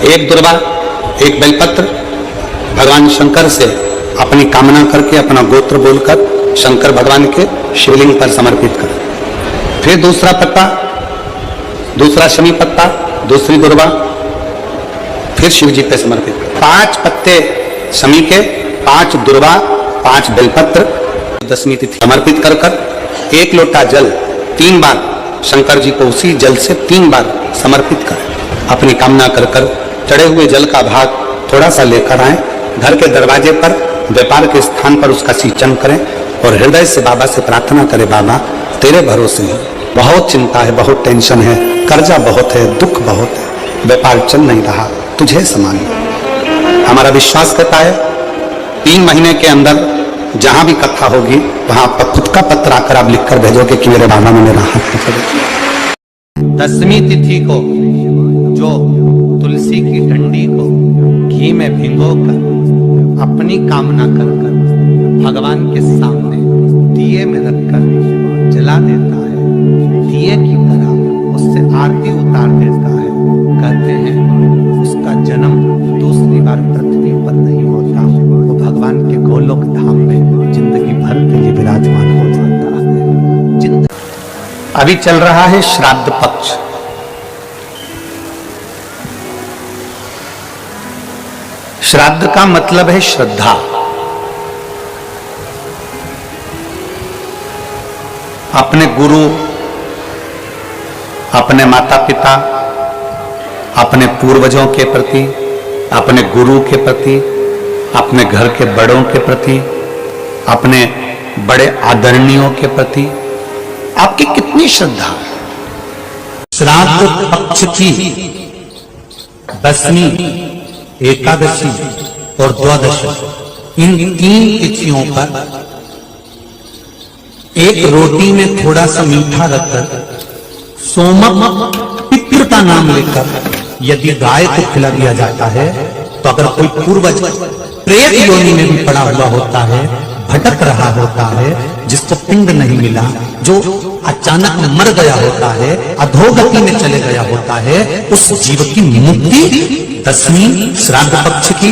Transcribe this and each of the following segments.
एक दुर्वा, एक बेलपत्र भगवान शंकर से अपनी कामना करके अपना गोत्र बोलकर शंकर भगवान के शिवलिंग पर समर्पित कर। फिर दूसरा पत्ता, दूसरा शमी पत्ता, दूसरी दुर्वा, फिर शिव जी पे समर्पित कर। 5 पत्ते शमी के, 5 दुर्वा, 5 बेलपत्र दशमी तिथि समर्पित कर कर 1 लोटा जल 3 बार शंकर जी को उसी जल से 3 बार समर्पित कर। अपनी कामना कर कर चढ़े हुए जल का भाग थोड़ा सा लेकर आए, घर के दरवाजे पर व्यापार के स्थान पर उसका सिंचन करें और हृदय से बाबा से प्रार्थना करें, बाबा तेरे भरोसे है, बहुत चिंता है, बहुत टेंशन है, कर्जा बहुत है, दुख बहुत है, व्यापार चल नहीं रहा, तुझे समान। हमारा विश्वास कहता है 3 महीने के अंदर जहां भी कथा होगी वहां पर खुद का पत्र आकर आप लिखकर भेजोगे कि मेरे बाबा ने मेरा हाथ पकड़। दशमी तिथि को जो तुलसी की डंडी को घी में भिगोकर अपनी कामना कर कर भगवान के सामने दिए में रखकर जला देता है, दिए की तरह उससे आरती उतार देता है, कहते हैं उसका जन्म दूसरी बार पृथ्वी पर नहीं होता, वो भगवान के गोलोक धाम में जिंदगी भर के लिए विराजमान हो जाता है। अभी चल रहा है श्राद्ध पक्ष। श्राद्ध का मतलब है श्रद्धा। अपने गुरु, अपने माता पिता, अपने पूर्वजों के प्रति, अपने गुरु के प्रति, अपने घर के बड़ों के प्रति, अपने बड़े आदरणीयों के प्रति आपकी कितनी श्रद्धा है। श्राद्ध पक्ष की दशमी, एकादशी और द्वादशी, इन 3 तिथियों पर एक रोटी में थोड़ा सा मीठा रखकर सोमक पितृ का नाम लेकर यदि गाय को खिला दिया जाता है, तो अगर कोई पूर्वज प्रेत योनि में भी पड़ा हुआ होता है, भटक रहा होता है, जिसको पिंड नहीं मिला, जो अचानक मर गया होता है, अधोगति में चले गया होता है, उस जीव की मुक्ति दशमी श्राद्ध पक्ष की,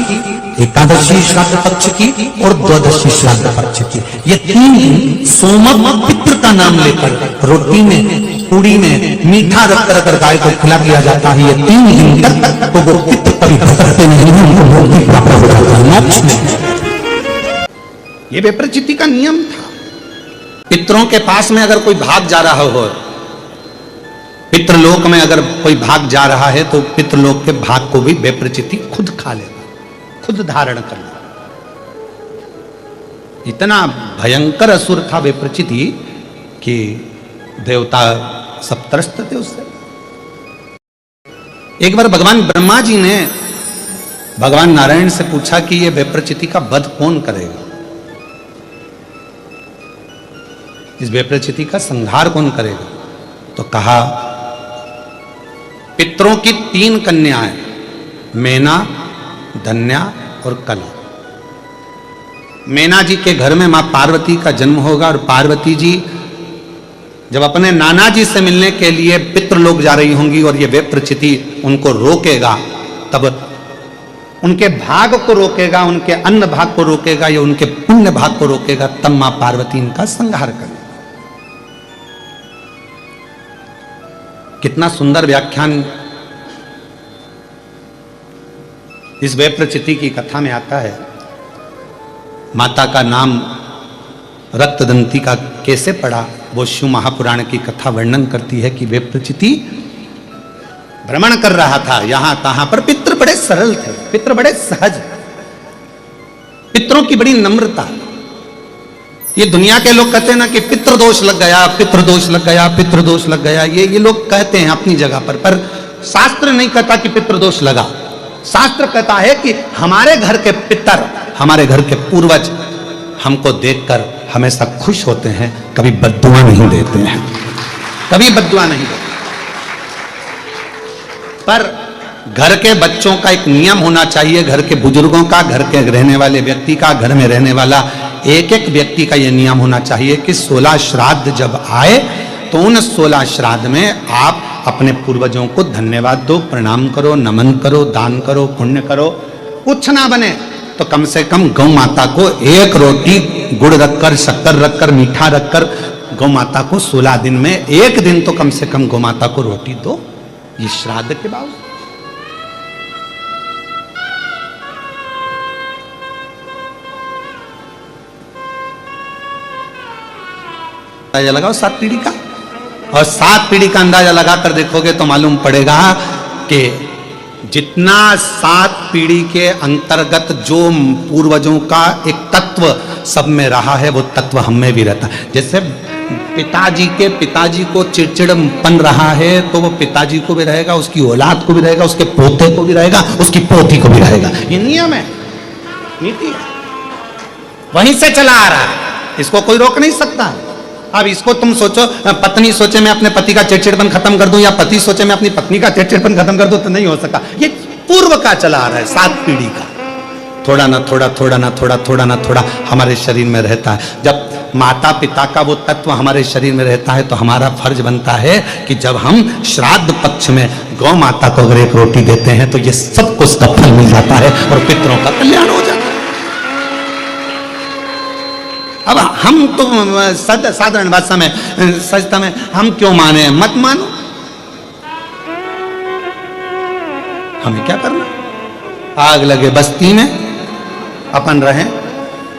एकादशी श्राद्ध पक्ष की और द्वादशी श्राद्ध पक्ष की, ये 3 दिन सोमक पितृ का नाम लेकर रोटी में, पूड़ी में मीठा रखकर अगर गाय को खिला दिया जाता है, ये 3 दिन तक तो वो पितृ कभी भटकते नहीं, उनको मुक्ति प्राप्त हो जाता है, मोक्ष में। ये विप्रचिति का नियम था। पितरों के पास में अगर कोई भाग जा रहा हो, पितृलोक में अगर कोई भाग जा रहा है, तो पितृलोक के भाग को भी विप्रचिति खुद खा लेगा, खुद धारण कर लेगा। इतना भयंकर असुर था विप्रचिति कि देवता सब त्रस्त थे उससे। एक बार भगवान ब्रह्मा जी ने भगवान नारायण से पूछा कि ये विप्रचिति का वध कौन करेगा, इस विप्रचिति का संहार कौन करेगा। तो कहा पितरों की 3 कन्याएं, मेना, धन्या और कला। मेना जी के घर में मां पार्वती का जन्म होगा और पार्वती जी जब अपने नाना जी से मिलने के लिए पितृलोक जा रही होंगी और ये विप्रचिति उनको रोकेगा, तब उनके भाग को रोकेगा, उनके अन्न भाग को रोकेगा या उनके पुण्य भाग को रोकेगा, तब मां पार्वती इनका संहार करेगी। कितना सुंदर व्याख्यान इस विप्रचिति की कथा में आता है। माता का नाम रक्तदंती का कैसे पड़ा, वो शिव महापुराण की कथा वर्णन करती है कि विप्रचिति भ्रमण कर रहा था यहां तहां पर। पितृ बड़े सरल थे, पितृ बड़े सहज, पितरों की बड़ी नम्रता। ये दुनिया के लोग कहते हैं ना कि पितृदोष लग गया, पितृदोष लग गया, पितृदोष लग गया, ये लोग कहते हैं अपनी जगह पर शास्त्र नहीं कहता कि पितृदोष लगा। शास्त्र कहता है कि हमारे घर के पितर, हमारे घर के पूर्वज हमको देखकर हमेशा खुश होते हैं, कभी बद्दुआ नहीं देते हैं, कभी बद्दुआ नहीं देते। पर घर के बच्चों का एक नियम होना चाहिए, घर के बुजुर्गों का, घर के रहने वाले व्यक्ति का, घर में रहने वाला एक एक व्यक्ति का यह नियम होना चाहिए कि 16 श्राद्ध जब आए तो उन 16 श्राद्ध में आप अपने पूर्वजों को धन्यवाद दो, प्रणाम करो, नमन करो, दान करो, पुण्य करो। कुछ ना बने तो कम से कम गौ माता को एक रोटी गुड़ रखकर, शक्कर रखकर, मीठा रखकर गौ माता को 16 दिन में एक दिन तो कम से कम गौ माता को रोटी दो, ये श्राद्ध के बावजूद। अंदाजा लगाओ 7 पीढ़ी का, और 7 पीढ़ी का अंदाजा लगाकर देखोगे तो मालूम पड़ेगा कि जितना 7 पीढ़ी के अंतर्गत जो पूर्वजों का एक तत्व सब में रहा है, वो तत्व हम में भी रहता है। जैसे पिताजी को चिड़चिड़पन रहा है, तो वो पिताजी को भी रहेगा, उसकी औलाद को भी रहेगा, उसके पोते को भी रहेगा, उसकी पोती को भी रहेगा। ये नियम है, नीति है, वहीं से चला आ रहा है, इसको कोई रोक नहीं सकता। अब इसको तुम सोचो, पत्नी सोचे मैं अपने पति का चिड़चिड़पन खत्म कर दूं, या पति सोचे मैं अपनी पत्नी का चिड़चिड़पन खत्म कर दूं, तो नहीं हो सका। ये पूर्व का चला आ रहा है, 7 पीढ़ी का। थोड़ा ना थोड़ा, थोड़ा ना थोड़ा, थोड़ा ना थोड़ा हमारे शरीर में रहता है। जब माता पिता का वो तत्व हमारे शरीर में रहता है, तो हमारा फर्ज बनता है कि जब हम श्राद्ध पक्ष में गौ माता को अगर एक रोटी देते हैं, तो ये सबको उसका फल मिल जाता है और पितरों का कल्याण हो जाता है। अब हम तो साधारण भाषा में, सजता में, हम क्यों माने? मत मानो, हमें क्या करना? आग लगे बस्ती में, अपन रहे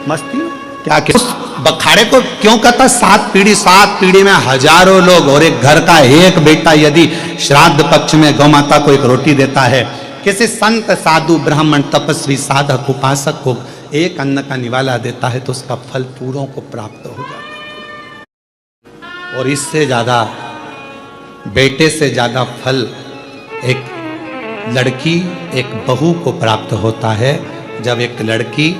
मस्ती में, क्या उस बखाड़े को क्यों कहता? 7 पीढ़ी में हजारों लोग और एक घर का एक बेटा यदि श्राद्ध पक्ष में गौ माता को एक रोटी देता है, किसी संत साधु ब्राह्मण तपस्वी साधक उपासक को एक अन्न का निवाला देता है, तो उसका फल पूरों को प्राप्त हो जाता है। और इससे ज्यादा, बेटे से ज्यादा फल एक लड़की, एक बहू को प्राप्त होता है। जब एक लड़की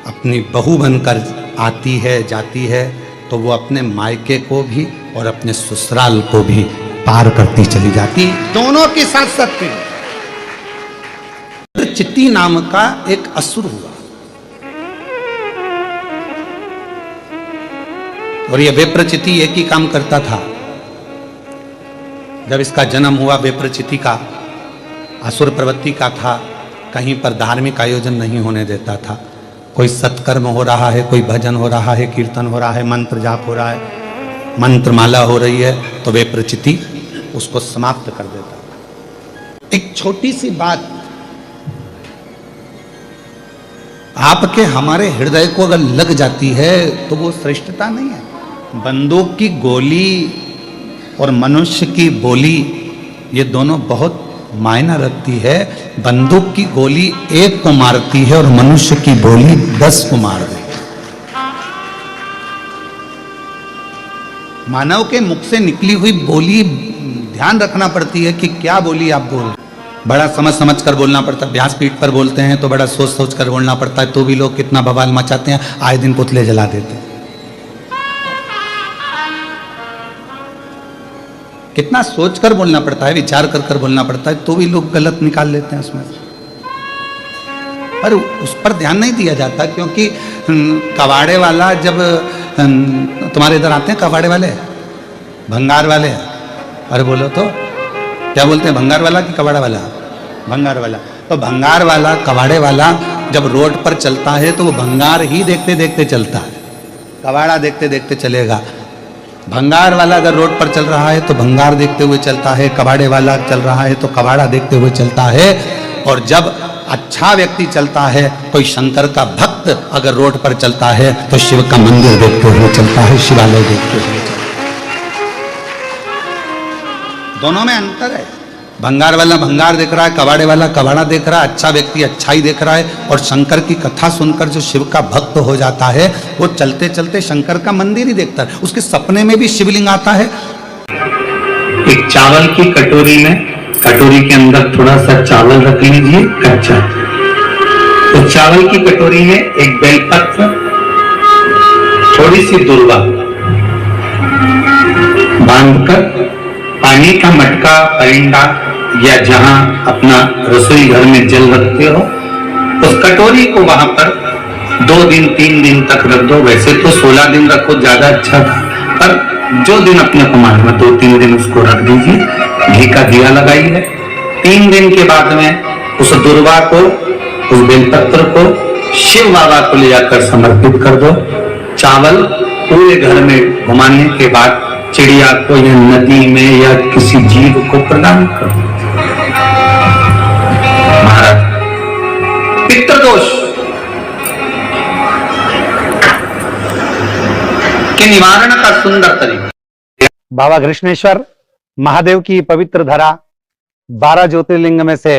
अपनी बहू बनकर आती है, जाती है, तो वो अपने मायके को भी और अपने ससुराल को भी पार करती चली जाती, दोनों की साथ साथ। चित्ती नाम का एक असुर हुआ, और ये विप्रचिति एक ही काम करता था। जब इसका जन्म हुआ, विप्रचिति का असुर प्रवृत्ति का था, कहीं पर धार्मिक आयोजन नहीं होने देता था। कोई सत्कर्म हो रहा है, कोई भजन हो रहा है, कीर्तन हो रहा है, मंत्र जाप हो रहा है, मंत्रमाला हो रही है, तो विप्रचिति उसको समाप्त कर देता। एक छोटी सी बात आपके हमारे हृदय को अगर लग जाती है, तो वो श्रेष्ठता नहीं है। बंदूक की गोली और मनुष्य की बोली, ये दोनों बहुत मायना रखती है। बंदूक की गोली एक को मारती है और मनुष्य की बोली 10 को मार देती है। मानव के मुख से निकली हुई बोली ध्यान रखना पड़ती है कि क्या बोली आप बोल। बड़ा समझ समझ कर बोलना पड़ता है। व्यासपीठ पर बोलते हैं तो बड़ा सोच सोच कर बोलना पड़ता है, तो भी लोग कितना बवाल मचाते हैं, आए दिन पुतले जला देते हैं। कितना सोचकर बोलना पड़ता है, विचार कर कर बोलना पड़ता है, तो भी लोग गलत निकाल लेते हैं उसमें। पर उस पर ध्यान नहीं दिया जाता, क्योंकि कबाड़े वाला जब तुम्हारे इधर आते हैं, कबाड़े वाले, भंगार वाले, अरे बोलो तो क्या बोलते हैं, भंगार वाला कि कबाड़ा वाला? भंगार वाला। तो भंगार वाला, कबाड़े वाला जब रोड पर चलता है, तो वो भंगार ही देखते देखते चलता है, कबाड़ा देखते देखते चलेगा। भंगार वाला अगर रोड पर चल रहा है तो भंगार देखते हुए चलता है, कबाड़े वाला चल रहा है तो कबाड़ा देखते हुए चलता है। और जब अच्छा व्यक्ति चलता है, कोई शंकर का भक्त अगर रोड पर चलता है, तो शिव का मंदिर देखते हुए चलता है, शिवालय देखते हुए चलता है। दोनों में अंतर है। भंगार वाला भंगार देख रहा है, कबाड़े वाला कबाड़ा देख रहा है, अच्छा व्यक्ति अच्छाई देख रहा है। और शंकर की कथा सुनकर जो शिव का भक्त हो जाता है, वो चलते चलते शंकर का मंदिर ही देखता है, उसके सपने में भी शिवलिंग आता है। एक चावल की कटोरी में, कटोरी के अंदर थोड़ा सा चावल रख लीजिए कच्चा। तो चावल की कटोरी में एक बेलपत्र, थोड़ी सी दूर्वा बांधकर पानी का मटका, परिंदा या जहां अपना रसोई घर में जल रखते हो, उस कटोरी को वहां पर 2 दिन 3 दिन तक रख दो। वैसे तो 16 दिन रखो, ज्यादा अच्छा था, पर जो दिन अपने को मालूम है 2-3 दिन उसको रख दीजिए, घी का दिया लगाइए। 3 दिन के बाद में उस दुर्वा को, उस बेलपत्र को शिव बाबा को ले जाकर समर्पित कर दो। चावल पूरे घर में घुमाने के बाद चिड़िया को या नदी में या किसी जीव को प्रदान कर दो। महाराज, पितृदोष के निवारण का सुंदर तरीका। बाबा कृष्णेश्वर महादेव की पवित्र धरा 12 ज्योतिर्लिंग में से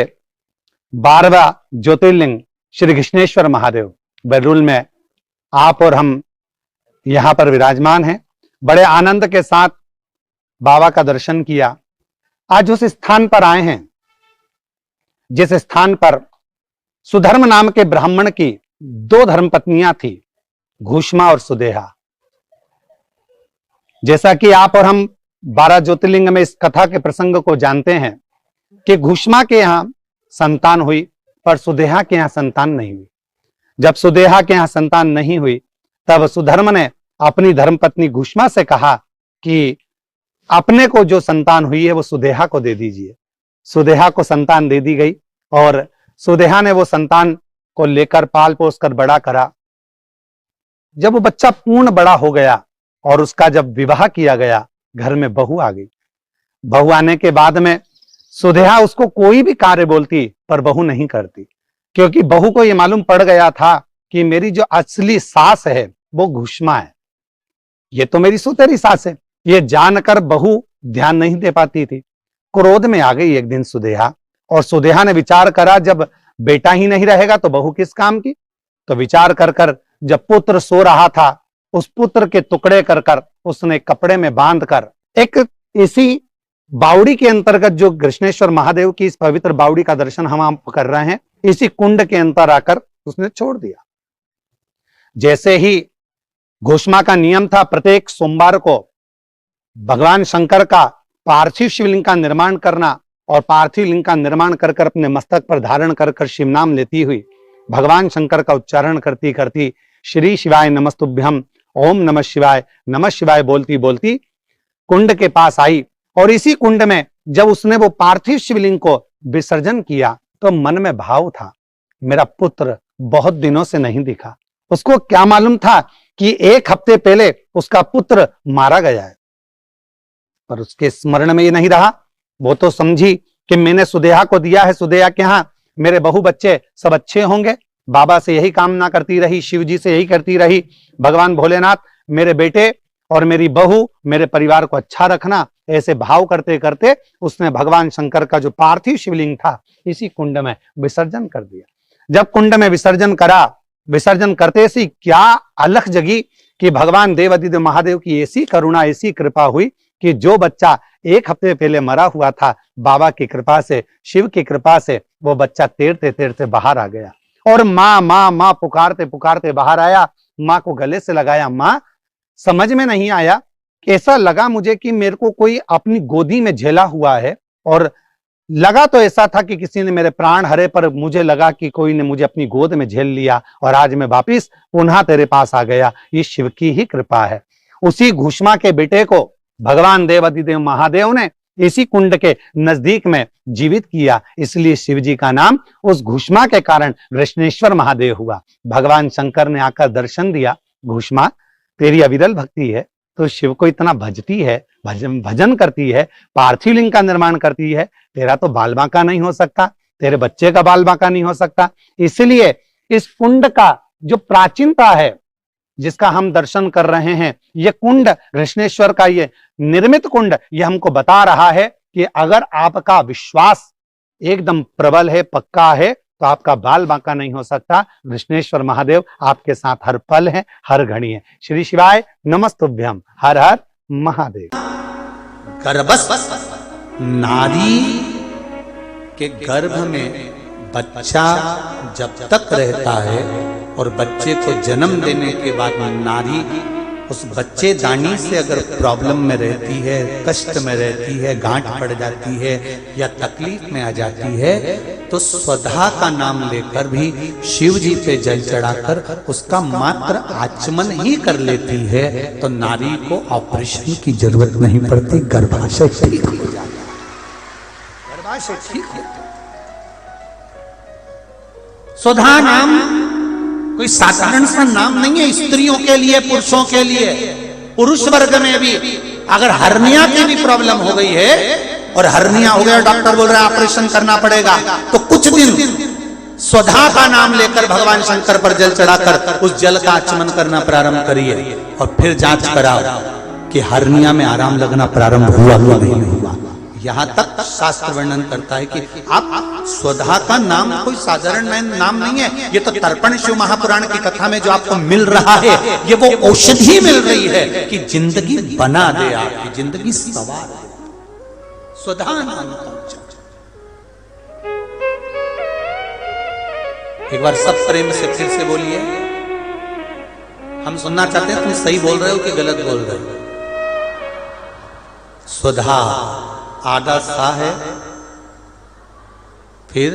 12वां ज्योतिर्लिंग श्री कृष्णेश्वर महादेव बैरूल में आप और हम यहां पर विराजमान हैं। बड़े आनंद के साथ बाबा का दर्शन किया। आज उस स्थान पर आए हैं जिस स्थान पर सुधर्म नाम के ब्राह्मण की 2 धर्मपत्नियां थी, घूष्मा और सुदेहा। जैसा कि आप और हम 12 ज्योतिर्लिंग में इस कथा के प्रसंग को जानते हैं कि घूष्मा के यहां संतान हुई पर सुदेहा के यहां संतान नहीं हुई। जब सुदेहा के यहां संतान नहीं हुई तब सुधर्म ने अपनी धर्मपत्नी घूष्मा से कहा कि अपने को जो संतान हुई है वो सुदेहा को दे दीजिए। सुदेहा को संतान दे दी गई और सुदेहा ने वो संतान को लेकर पाल पोस कर बड़ा करा। जब वो बच्चा पूर्ण बड़ा हो गया और उसका जब विवाह किया गया, घर में बहू आ गई। बहू आने के बाद में सुदेहा उसको कोई भी कार्य बोलती पर बहू नहीं करती, क्योंकि बहू को यह मालूम पड़ गया था कि मेरी जो असली सास है वो घूष्मा है, ये तो मेरी सुतेरी सास है। ये जानकर बहू ध्यान नहीं दे पाती थी। क्रोध में आ गई एक दिन सुदेहा, और सुदेहा ने विचार करा जब बेटा ही नहीं रहेगा तो बहू किस काम की। तो विचार कर कर जब पुत्र सो रहा था, उस पुत्र के टुकड़े कर कर उसने कपड़े में बांध कर एक इसी बावड़ी के अंतर्गत, जो कृष्णेश्वर महादेव की इस पवित्र बावड़ी का दर्शन हम आप कर रहे हैं, इसी कुंड के अंतर आकर उसने छोड़ दिया। जैसे ही घोषमा का नियम था प्रत्येक सोमवार को भगवान शंकर का पार्थिव शिवलिंग का निर्माण करना, और पार्थिव लिंग का निर्माण कर कर अपने मस्तक पर धारण कर कर शिव नाम लेती हुई भगवान शंकर का उच्चारण करती करती श्री शिवाय नमस्तुभ्यम, ओम नमः शिवाय बोलती बोलती कुंड के पास आई। और इसी कुंड में जब उसने वो पार्थिव शिवलिंग को विसर्जन किया तो मन में भाव था, मेरा पुत्र बहुत दिनों से नहीं दिखा। उसको क्या मालूम था कि 1 हफ्ते पहले उसका पुत्र मारा गया है, पर उसके स्मरण में ये नहीं रहा। वो तो समझी कि मैंने सुदेहा को दिया है, सुदेहा के यहां मेरे बहू बच्चे सब अच्छे होंगे। बाबा से यही कामना करती रही, शिव जी से यही करती रही, भगवान भोलेनाथ मेरे बेटे और मेरी बहू, मेरे परिवार को अच्छा रखना। ऐसे भाव करते करते उसने भगवान शंकर का जो पार्थिव शिवलिंग था इसी कुंड में विसर्जन कर दिया। जब कुंड में विसर्जन करा, विसर्जन करते सी क्या अलख जगी कि भगवान देवादिदेव महादेव की ऐसी करुणा, ऐसी कृपा हुई कि जो बच्चा 1 हफ्ते पहले मरा हुआ था, बाबा की कृपा से, शिव की कृपा से वो बच्चा तैरते तैरते बाहर आ गया। और माँ माँ माँ पुकारते पुकारते बाहर आया। माँ को गले से लगाया। माँ, समझ में नहीं आया, ऐसा लगा मुझे कि मेरे को कोई अपनी गोदी में झेला हुआ है, और लगा तो ऐसा था कि किसी ने मेरे प्राण हरे, पर मुझे लगा कि कोई ने मुझे अपनी गोद में झेल लिया और आज मैं वापिस पुनः तेरे पास आ गया। ये शिव की ही कृपा है। उसी घूष्मा के बेटे को भगवान देवादिदेव महादेव ने इसी कुंड के नजदीक में जीवित किया, इसलिए शिव जी का नाम उस घूष्मा के कारण कृष्णेश्वर महादेव हुआ। भगवान शंकर ने आकर दर्शन दिया, घूष्मा तेरी अविरल भक्ति है, तो शिव को इतना भजती है, भजन करती है, पार्थिव लिंग का निर्माण करती है, तेरा तो बाल बांका नहीं हो सकता, तेरे बच्चे का बाल बांका नहीं हो सकता। इसलिए इस कुंड का जो प्राचीनता है जिसका हम दर्शन कर रहे हैं, ये कुंड कृष्णेश्वर का ये निर्मित कुंड, ये हमको बता रहा है कि अगर आपका विश्वास एकदम प्रबल है, पक्का है, तो आपका बाल बांका नहीं हो सकता। कृष्णेश्वर महादेव आपके साथ हर पल है, हर घड़ी है। श्री शिवाय नमस्तुभ्यम। हर हर महादेव। गर्भस्थ नारी के गर्भ में बच्चा जब तक रहता है और बच्चे को जन्म देने के बाद नारी उस बच्चे दानी से अगर प्रॉब्लम में रहती है, कष्ट में रहती है, गांठ पड़ जाती है या तकलीफ में आ जाती है, तो स्वधा का नाम लेकर भी शिव जी पे जल चढ़ाकर उसका मात्र आचमन ही कर लेती है, तो नारी को ऑपरेशन की जरूरत नहीं पड़ती, गर्भाशय ठीक हो जाता है, गर्भाशय ठीक हो। स्वधा नाम कोई साधारण सा नाम नहीं है, स्त्रियों के लिए, पुरुषों के लिए। पुरुष वर्ग में भी अगर हर्निया की भी प्रॉब्लम हो गई है और हर्निया हो गया, डॉक्टर बोल रहा है ऑपरेशन करना पड़ेगा, तो कुछ दिन स्वधा का नाम लेकर भगवान शंकर पर जल चढ़ाकर उस जल का आचमन करना प्रारंभ करिए और फिर जांच कराओ कि हर्निया में आराम लगना प्रारंभ हुआ या नहीं हुआ। यहां तक शास्त्र वर्णन करता है कि आप स्वधा का नाम कोई साधारण नाम नहीं है, ये तो तर्पण शिव महापुराण की कथा में जो आपको मिल रहा है, ये वो औषधि मिल रही है कि जिंदगी बना दे, आपकी जिंदगी सवार है। स्वधा नाम का एक बार सब प्रेम से फिर से बोलिए, हम सुनना चाहते हैं तुम सही बोल रहे हो कि गलत बोल रहे हो। स्वधा आधा सा है, फिर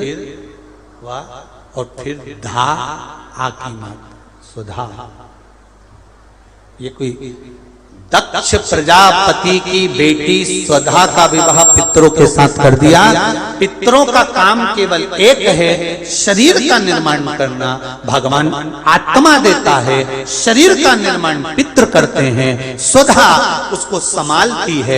वाह और फिर धा आ की मात स्वधा। ये कोई दक्ष प्रजापति की बेटी स्वधा का विवाह पितरों के साथ कर दिया। पितरों का काम केवल एक है, शरीर का निर्माण करना। भगवान आत्मा देता है, शरीर का निर्माण पितृ करते हैं, स्वधा उसको संभालती है।